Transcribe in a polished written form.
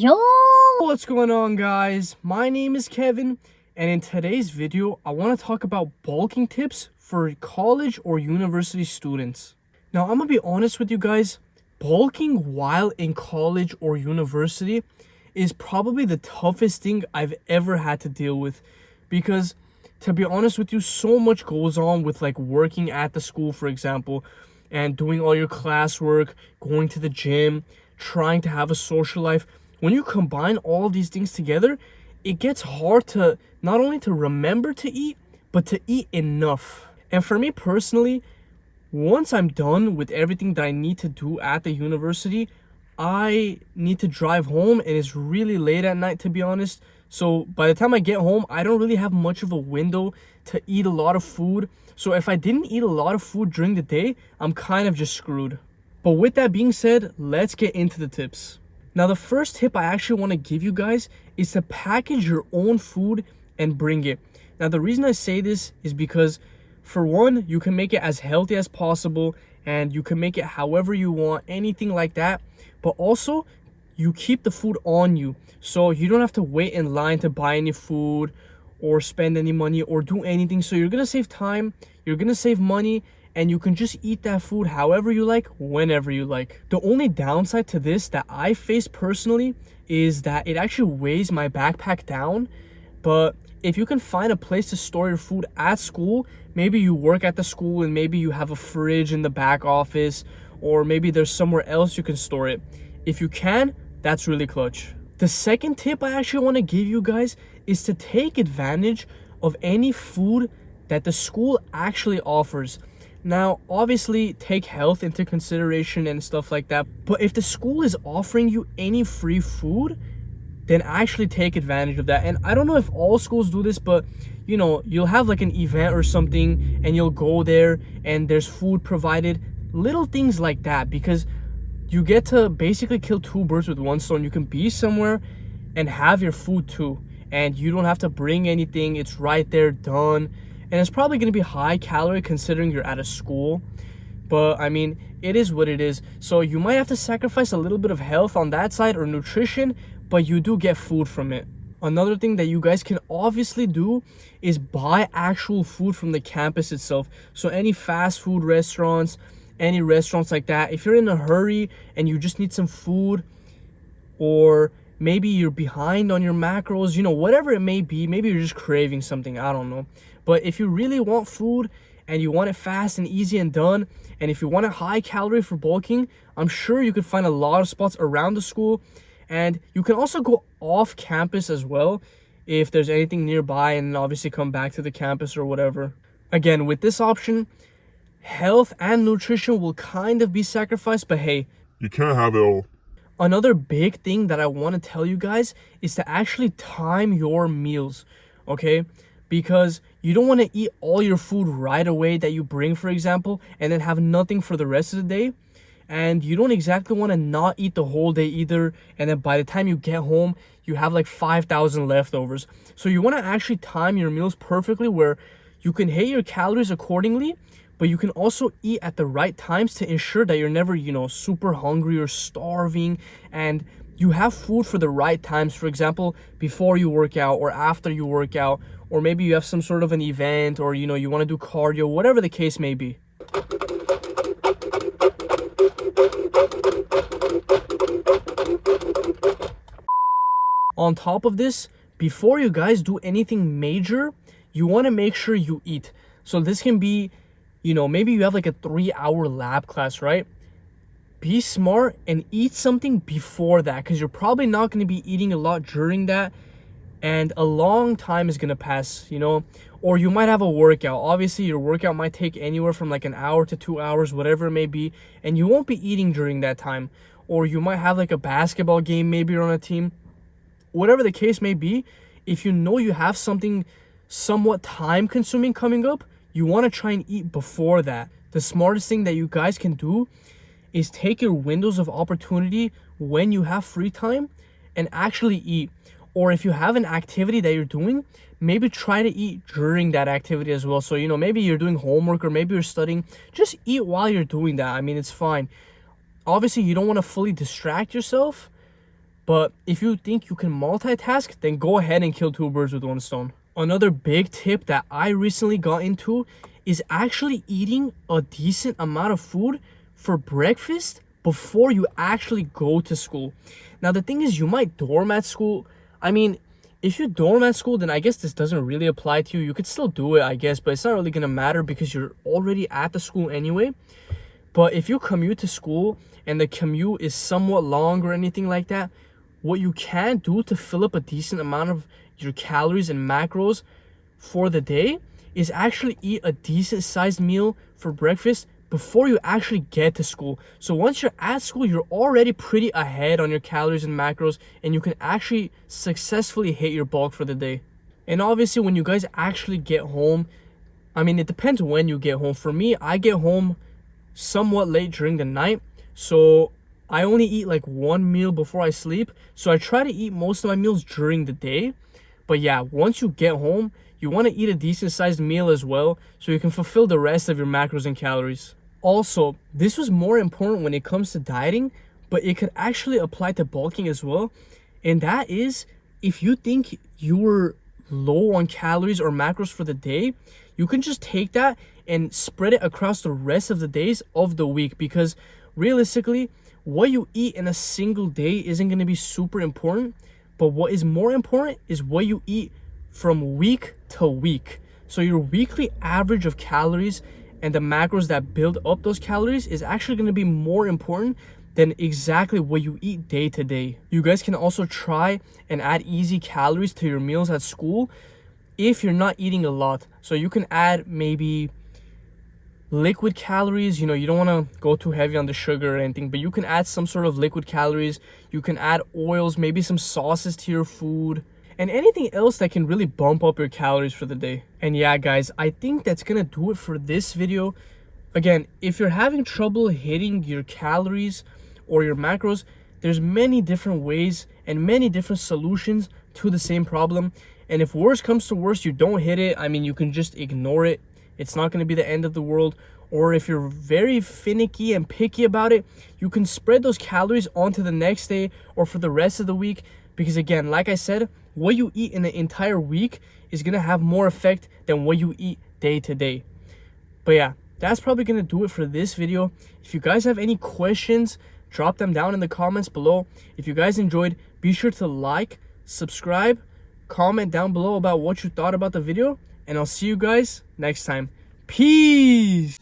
Yo! What's going on, guys? My name is Kevin, and in today's video I want to talk about bulking tips for college or university students. Now, I'm gonna be honest with you guys, bulking while in college or university is probably the toughest thing I've ever had to deal with, because to be honest with you, so much goes on with like working at the school, for example, and doing all your classwork, going to the gym, trying to have a social life. When you combine all these things together, it gets hard to not only to remember to eat, but to eat enough. And for me personally, once I'm done with everything that I need to do at the university, I need to drive home, and it's really late at night, to be honest. So by the time I get home, I don't really have much of a window to eat a lot of food. So if I didn't eat a lot of food during the day, I'm kind of just screwed. But with that being said, let's get into the tips. Now, the first tip I actually want to give you guys is to package your own food and bring it. Now, the reason I say this is because, for one, you can make it as healthy as possible, and you can make it however you want, anything like that. But also, you keep the food on you, so you don't have to wait in line to buy any food or spend any money or do anything. So you're gonna save time, you're gonna save money, and you can just eat that food however you like, whenever you like. The only downside to this that I face personally is that it actually weighs my backpack down. But if you can find a place to store your food at school, maybe you work at the school and maybe you have a fridge in the back office, or maybe there's somewhere else you can store it. If you can, that's really clutch. The second tip I actually want to give you guys is to take advantage of any food that the school actually offers. Now, obviously, take health into consideration and stuff like that. But if the school is offering you any free food, then actually take advantage of that. And I don't know if all schools do this, but you know, you'll have like an event or something and you'll go there and there's food provided. Little things like that, because you get to basically kill two birds with one stone. You can be somewhere and have your food too, and you don't have to bring anything. It's right there, done. And it's probably going to be high calorie considering you're at a school, but I mean, it is what it is. So you might have to sacrifice a little bit of health on that side, or nutrition, but you do get food from it. Another thing that you guys can obviously do is buy actual food from the campus itself. So any fast food restaurants, any restaurants like that, if you're in a hurry and you just need some food, or maybe you're behind on your macros, you know, whatever it may be, maybe you're just craving something, I don't know. But if you really want food and you want it fast and easy and done, and if you want a high calorie for bulking, I'm sure you could find a lot of spots around the school. And you can also go off campus as well if there's anything nearby, and obviously come back to the campus or whatever. Again, with this option, health and nutrition will kind of be sacrificed, but hey, you can't have it all. Another big thing that I want to tell you guys is to actually time your meals, okay? Because you don't want to eat all your food right away that you bring, for example, and then have nothing for the rest of the day. And you don't exactly want to not eat the whole day either, and then by the time you get home, you have like 5,000 leftovers. So you want to actually time your meals perfectly, where you can hit your calories accordingly, but you can also eat at the right times to ensure that you're never, you know, super hungry or starving, and you have food for the right times. For example, before you work out or after you work out, or maybe you have some sort of an event, or you know, you want to do cardio, whatever the case may be. On top of this, before you guys do anything major, you want to make sure you eat. So this can be, you know, maybe you have like a 3-hour lab class, right? Be smart and eat something before that, because you're probably not going to be eating a lot during that, and a long time is going to pass, you know. Or you might have a workout. Obviously, your workout might take anywhere from like an hour to 2 hours, whatever it may be, and you won't be eating during that time. Or you might have like a basketball game, maybe you're on a team. Whatever the case may be, if you know you have something somewhat time consuming coming up, you want to try and eat before that. The smartest thing that you guys can do is take your windows of opportunity when you have free time and actually eat. Or if you have an activity that you're doing, maybe try to eat during that activity as well. So, you know, maybe you're doing homework or maybe you're studying, just eat while you're doing that. I mean, it's fine. Obviously, you don't want to fully distract yourself, But if you think you can multitask, then go ahead and kill two birds with one stone. Another big tip that I recently got into is actually eating a decent amount of food for breakfast before you actually go to school. Now, the thing is, you might dorm at school. I mean, if you dorm at school, then I guess this doesn't really apply to you. You could still do it, I guess, but it's not really gonna matter because you're already at the school anyway. But if you commute to school and the commute is somewhat long or anything like that, what you can do to fill up a decent amount of your calories and macros for the day is actually eat a decent sized meal for breakfast before you actually get to school. So once you're at school, you're already pretty ahead on your calories and macros, and you can actually successfully hit your bulk for the day. And obviously, when you guys actually get home, I mean, it depends when you get home. For me, I get home somewhat late during the night, so I only eat like one meal before I sleep. So I try to eat most of my meals during the day. But yeah, once you get home, you want to eat a decent sized meal as well so you can fulfill the rest of your macros and calories. Also, this was more important when it comes to dieting, but it could actually apply to bulking as well. And that is, if you think you're low on calories or macros for the day, you can just take that and spread it across the rest of the days of the week, because realistically, what you eat in a single day isn't going to be super important, but what is more important is what you eat from week to week. So your weekly average of calories and the macros that build up those calories is actually going to be more important than exactly what you eat day to day. You guys can also try and add easy calories to your meals at school if you're not eating a lot. So you can add maybe liquid calories. You know, you don't want to go too heavy on the sugar or anything, but you can add some sort of liquid calories. You can add oils, maybe some sauces to your food, and anything else that can really bump up your calories for the day. And yeah, guys, I think that's gonna do it for this video. Again, if you're having trouble hitting your calories or your macros, there's many different ways and many different solutions to the same problem. And if worse comes to worse, you don't hit it, I mean, you can just ignore it. It's not going to be the end of the world. Or if you're very finicky and picky about it, you can spread those calories onto the next day or for the rest of the week. Because again, like I said, what you eat in the entire week is going to have more effect than what you eat day to day. But yeah, that's probably going to do it for this video. If you guys have any questions, drop them down in the comments below. If you guys enjoyed, be sure to like, subscribe, comment down below about what you thought about the video, and I'll see you guys next time. Peace!